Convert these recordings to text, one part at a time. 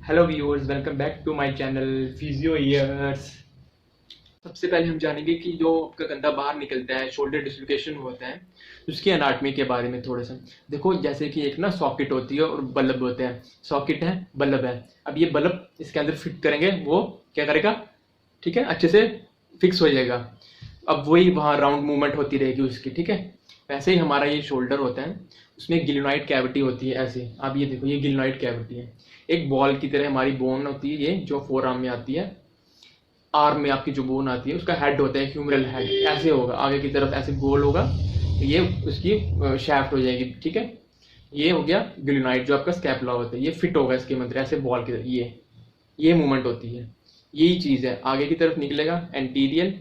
Hello viewers, welcome back to my channel physio years. सबसे पहले हम जानेंगे कि जो आपका कंधा बाहर निकलता है, शोल्डर डिस्लोकेशन होता है, उसकी एनाटॉमी के बारे में थोड़ा सा देखो। जैसे कि एक ना सॉकेट होती है और बल्ब होते हैं। सॉकेट है, बल्ब है। अब ये बल्ब इसके अंदर फिट करेंगे, वो क्या करेगा, ठीक है, अच्छे से फिक्स हो जाएगा। अब वही वहाँ राउंड मूवमेंट होती रहेगी उसकी, ठीक है। वैसे ही हमारा ये शोल्डर होता है, उसमें गिलिनॉइड कैविटी होती है। ऐसे आप ये देखो, ये गिलिनॉइड कैविटी है। एक बॉल की तरह हमारी बोन होती है, ये जो फोर आर्म में आती है। आर्म में आपकी जो बोन आती है उसका हेड होता है, ह्यूमरल हेड। ऐसे होगा, आगे की तरफ ऐसे गोल होगा, तो ये उसकी शैफ्ट हो जाएगी, ठीक है। ये हो गया गिलिनॉइड, जो आपका स्कैपुला होता है, ये फिट होगा इसके अंदर ऐसे बॉल की तरह। ये मूवमेंट होती है, यही चीज है। आगे की तरफ निकलेगा एंटीरियर,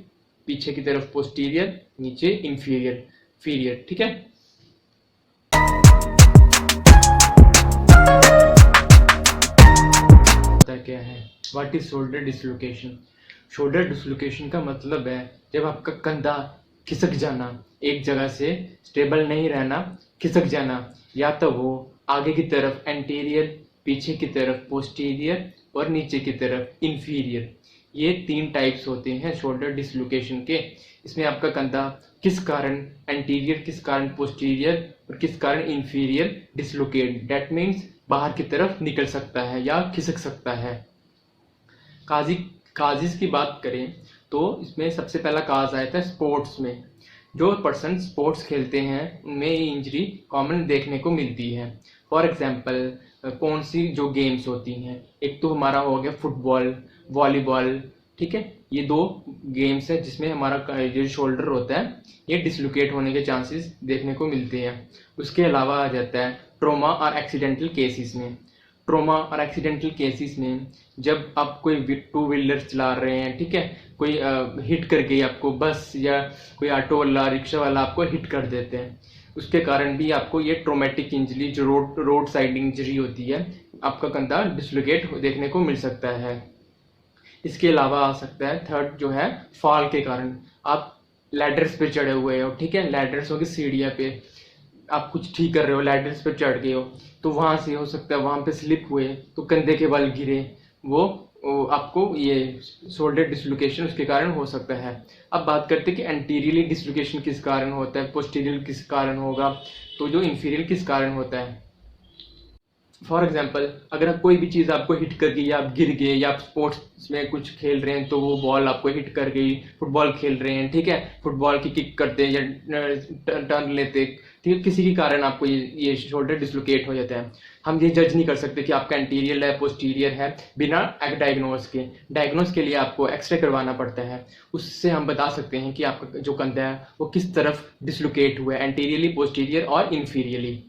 पीछे की तरफ पोस्टीरियर, नीचे इंफीरियर फीरियर, ठीक है। क्या है, what is shoulder dislocation? Shoulder dislocation का मतलब है जब आपका कंधा खिसक जाना, एक जगह से स्टेबल नहीं रहना, खिसक जाना, या तो वो आगे की तरफ एंटीरियर, पीछे की तरफ पोस्टीरियर और नीचे की तरफ इंफीरियर। ये 3 टाइप्स होते हैं शोल्डर डिसलोकेशन के। इसमें आपका कंधा किस कारण एंटीरियर, किस कारण पोस्टीरियर और किस कारण इंफीरियर डिसलोकेट, दैट मीन्स बाहर की तरफ निकल सकता है या खिसक सकता है। काजी काजिज की बात करें तो इसमें सबसे पहला काज आया था स्पोर्ट्स में। जो पर्सन स्पोर्ट्स खेलते हैं उनमें ये इंजरी कॉमन देखने को मिलती है। फॉर एग्जांपल, कौन सी जो गेम्स होती हैं, एक तो हमारा हो गया फुटबॉल, वॉलीबॉल, ठीक है। ये 2 गेम्स है जिसमें हमारा जो शोल्डर होता है ये डिसलोकेट होने के चांसेस देखने को मिलते हैं। उसके अलावा आ जाता है ट्रोमा और एक्सीडेंटल केसेस में। ट्रोमा और एक्सीडेंटल केसेस में जब आप कोई 2 व्हीलर चला रहे हैं, ठीक है, कोई हिट कर गई आपको, बस या कोई ऑटो वाला, रिक्शा वाला आपको हिट कर देते हैं, उसके कारण भी आपको ये ट्रोमेटिक इंजरी, जो रोड साइड इंजरी होती है, आपका कंधा डिसलोकेट देखने को मिल सकता है। इसके अलावा आ सकता है थर्ड, जो है फॉल के कारण। आप लैडर्स पे चढ़े हुए हो, ठीक है, लैडर्स होगी सीढ़ियाँ पे, आप कुछ ठीक कर रहे हो, लैडर्स पे चढ़ गए हो, तो वहां से हो सकता है वहां पे स्लिप हुए तो कंधे के बल गिरे, वो आपको ये शोल्डर डिसलोकेशन उसके कारण हो सकता है। अब बात करते हैं कि एंटीरियरली डिसलोकेशन किस कारण होता है, पोस्टीरियर किस कारण होगा, तो जो इंफीरियर किस कारण होता है। फॉर एग्जाम्पल, अगर आप कोई भी चीज़ आपको हिट कर गई, या आप गिर गए, या आप स्पोर्ट्स में कुछ खेल रहे हैं तो वो बॉल आपको हिट कर गई, फुटबॉल खेल रहे हैं, ठीक है, फुटबॉल की किक करते हैं या टर्न लेते, ठीक है, किसी के कारण आपको ये शोल्डर डिसलोकेट हो जाता है। हम ये जज नहीं कर सकते कि आपका एंटीरियर है, पोस्टीरियर है, बिना डायग्नोज के। डायग्नोज के लिए आपको एक्सरे करवाना पड़ता है, उससे हम बता सकते हैं कि आपका जो कंधा है वो किस तरफ डिसलोकेट हुआ है, एंटीरियरली, पोस्टीरियर और inferiorly.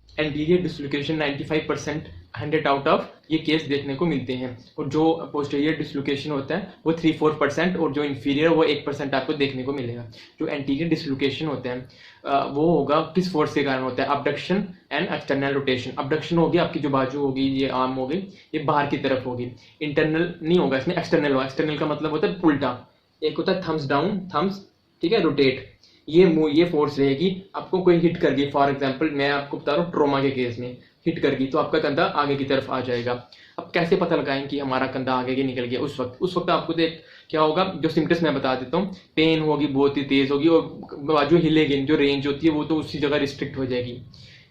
Anterior dislocation 95% 100 out of ये केस देखने को मिलते हैं, और जो पोस्टीरियर डिसलोकेशन होता है वो 3-4%, और जो इंफीरियर वो 1% आपको देखने को मिलेगा। जो एंटीरियर डिसलोकेशन होता है वो होगा किस फोर्स के कारण होता है, abduction and external rotation. Abduction होगी, आपकी जो बाजू होगी, ये आर्म होगी, ये बाहर की तरफ होगी। इंटरनल नहीं होगा इसमें, एक्सटर्नल होगा। एक्सटर्नल का मतलब होता है उल्टा, एक होता है थम्स डाउन, थम्स, ठीक है, रोटेट। ये फोर्स रहेगी। आपको कोई हिट कर गई, फॉर एग्जांपल मैं आपको बता रहा हूँ, ट्रोमा के केस में हिट कर गई तो आपका कंधा आगे की तरफ आ जाएगा। अब कैसे पता लगाएं कि हमारा कंधा आगे की निकल गया? उस वक्त आपको देख क्या होगा, जो सिम्टम्स मैं बता देता हूँ। पेन होगी, बहुत ही तेज होगी, और बाजू हिलेगी, जो रेंज होती है वो तो उसी जगह रिस्ट्रिक्ट हो जाएगी,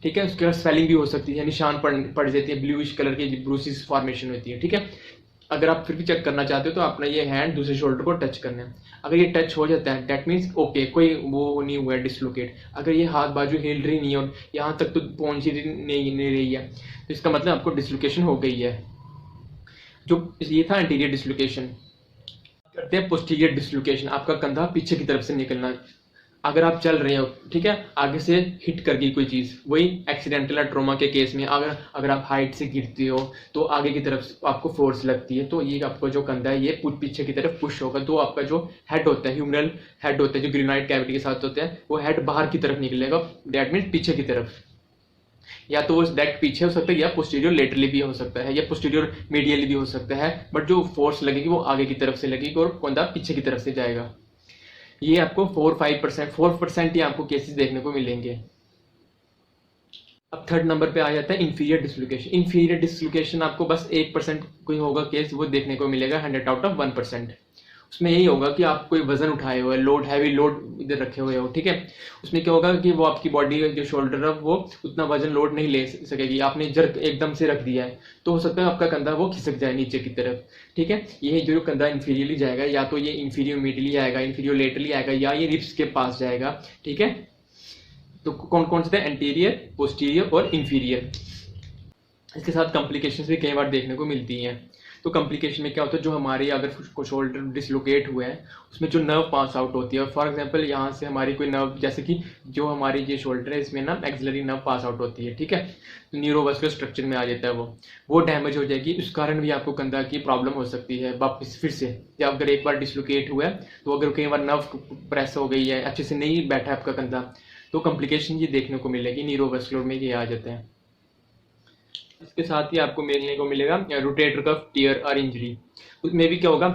ठीक है। उसके बाद स्वेलिंग भी हो सकती है, निशान पड़ जाती है, ब्लूइश कलर की ब्रूसिस फॉर्मेशन होती है, ठीक है। अगर आप फिर भी चेक करना चाहते हो तो अपना ये हैंड दूसरे शोल्डर को टच करना है। अगर ये टच हो जाता है दैट मीन्स ओके, कोई वो नहीं हुआ है डिसलोकेट। अगर ये हाथ बाजू हिल रही नहीं है और यहाँ तक तो पहुंच ही नहीं रही है, तो इसका मतलब आपको डिसलोकेशन हो गई है। जो ये था एंटीरियर डिसलोकेशन। करते हैं पोस्टीरियर डिसलोकेशन, आपका कंधा पीछे की तरफ से निकलना। अगर आप चल रहे हो, ठीक है, आगे से हिट कर गई कोई चीज़, वही एक्सीडेंटल या ट्रोमा के केस में, अगर आप हाइट से गिरते हो तो आगे की तरफ आपको फोर्स लगती है, तो ये आपका जो कंधा है ये पीछे की तरफ पुश होगा, तो आपका जो हेड होता है, ह्यूमरल हेड होता है, जो ग्रेनाइट कैविटी के साथ होता है, वो हेड बाहर की तरफ निकलेगा, दैट मीन्स पीछे की तरफ। या तो वो डायरेक्ट पीछे हो सकता है, या पोस्टीरियर लेटरली भी हो सकता है, या पोस्टीरियर मीडियली भी हो सकता है, बट जो फोर्स लगेगी वो आगे की तरफ से लगेगी और कंधा पीछे की तरफ से जाएगा। ये आपको 4% ही आपको केसेस देखने को मिलेंगे। अब थर्ड नंबर पे आ जाता है इंफीरियर डिसलोकेशन। इंफीरियर डिसलोकेशन आपको बस 1% कोई होगा केस वो देखने को मिलेगा 100 आउट ऑफ 1%। उसमें यही होगा कि आप कोई वजन उठाए हुए, लोड, हैवी लोड इधर रखे हुए हो, ठीक है। उसमें क्या होगा कि वो आपकी बॉडी जो शोल्डर है वो उतना वजन लोड नहीं ले सकेगी, आपने जर्क एकदम से रख दिया है तो हो सकता है आपका कंधा वो खिसक जाए नीचे की तरफ, ठीक है। ये जो कंधा इंफीरियरली जाएगा, या तो ये इंफीरियर मीडियली आएगा, इंफीरियर लेटरली आएगा, या ये रिब्स के पास जाएगा, ठीक है। तो कौन कौन से थे? एंटीरियर, पोस्टीरियर और इंफीरियर। इसके साथ कॉम्प्लिकेशंस भी कई बार देखने को मिलती हैं। तो कॉम्प्लिकेशन में क्या होता है, जो हमारी अगर शोल्डर डिसलोकेट हुए हैं उसमें जो नर्व पास आउट होती है, फॉर एग्जांपल यहाँ से हमारी कोई नर्व, जैसे कि जो हमारी ये शोल्डर है इसमें ना एक्सिलरी नर्व पास आउट होती है, ठीक है। तो न्यूरोवास्कुलर स्ट्रक्चर में आ जाता है वो डैमेज हो जाएगी, उस कारण भी आपको कंधा की प्रॉब्लम हो सकती है वापस फिर से। या अगर एक बार डिसलोकेट हुआ है तो अगर कई बार नर्व प्रेस हो गई है, अच्छे से नहीं बैठा है आपका कंधा, तो कॉम्प्लिकेशन ये देखने को मिलेगी, न्यूरोवास्कुलर में ये आ जाते हैं। इसके साथ ही आपको मिलने को मिलेगा रोटेटर कफ टियर और इंजरी। उसमें भी क्या होगा,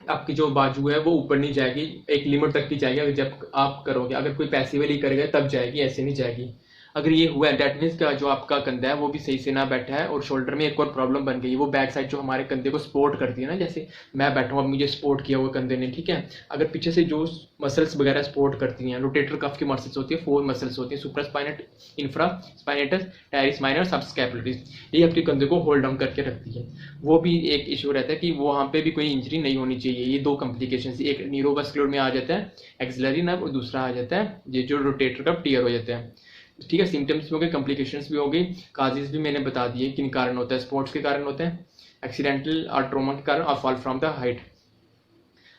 आपकी जो बाजू है वो ऊपर नहीं जाएगी, एक लिमिट तक की जाएगी। अगर जब आप करोगे, अगर कोई पैसिवली करेगा तब जाएगी, ऐसे नहीं जाएगी। अगर ये हुआ है डेट मीन्स का जो आपका कंधा है वो भी सही से ना बैठा है, और शोल्डर में एक और प्रॉब्लम बन गई, वो बैक साइड जो हमारे कंधे को सपोर्ट करती है ना, जैसे मैं बैठा हूँ अब मुझे सपोर्ट किया हुआ कंधे ने, ठीक है। अगर पीछे से जो मसल्स वगैरह सपोर्ट करती हैं, रोटेटर कफ की मसल्स होती है, 4 मसल्स होती हैं, सुप्रास्पाइनल, इंफ्रास्पाइनेटस, टेरिस माइनर, सबस्कैपुलरिस, ये आपके कंधे को होल्ड डाउन करके रखती है। वो भी एक इशू रहता है कि वहाँ पे भी कोई इंजरी नहीं होनी चाहिए। ये 2 कॉम्प्लिकेशन, एक न्यूरोवास्कुलर में आ जाता है एक्सिलरी नर्व, और दूसरा आ जाता है ये जो रोटेटर कफ टियर हो जाता है, ठीक है। सिम्टम्स भी हो गए, कॉम्प्लिकेशंस भी हो गई, काजेज भी मैंने बता दिए किन कारण होता है, स्पोर्ट्स के कारण होते हैं, एक्सीडेंटल और ट्रॉमा के कारण, और फॉल फ्रॉम द हाइट।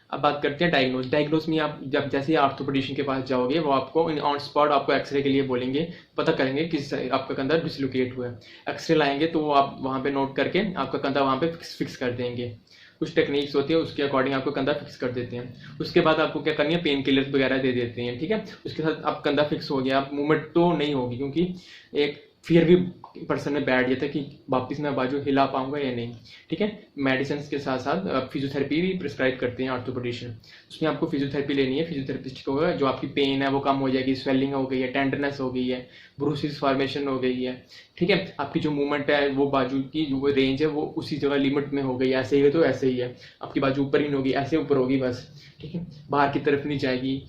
अब बात करते हैं डायग्नोज में आप जब जैसे ऑर्थोपेडिशियन के पास जाओगे वो आपको ऑन स्पॉट आपको एक्सरे के लिए बोलेंगे, पता करेंगे किस आपका कंधा डिसलोकेट हुआ है। एक्सरे लाएंगे तो वो आप वहाँ पे नोट करके आपका कंधा वहाँ पे फिक्स कर देंगे। कुछ टेक्निक्स होती है उसके अकॉर्डिंग आपको कंधा फिक्स कर देते हैं। उसके बाद आपको क्या करनी है, पेन किलर्स वगैरह दे देते हैं, ठीक है। उसके साथ आप कंधा फिक्स हो गया, आप मूवमेंट तो नहीं होगी, क्योंकि एक फियर भी पर्सन में बैठ जाता है कि वापस मैं बाजू हिला पाऊंगा या नहीं, ठीक है। मेडिसिन के साथ साथ फिजियोथेरेपी भी प्रिस्क्राइब करते हैं ऑर्थोपेडिशियन। उसमें आपको फिजियोथेरेपी लेनी है, फिजियोथेरेपिस्ट को होगा, जो आपकी पेन है वो कम हो जाएगी, स्वेलिंग हो गई है, टेंडरनेस हो गई है, ब्रूसिस फॉर्मेशन हो गई है, ठीक है। आपकी जो मूवमेंट है वो बाजू की जो रेंज है वो उसी जगह लिमिट में हो गई, ऐसे ही है तो ऐसे ही है, आपकी बाजू ऊपर ही नहीं होगी, ऐसे ऊपर होगी बस, ठीक है, बाहर की तरफ नहीं जाएगी।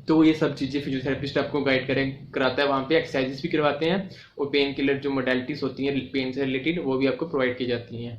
तो ये सब चीज़ें फिजियोथेरेपिस्ट आपको गाइड कराता है, वहाँ पे एक्सरसाइजेस भी करवाते हैं, और पेन किलर जो मोडेलिटीज होती हैं पेन से रिलेटेड वो भी आपको प्रोवाइड की जाती हैं।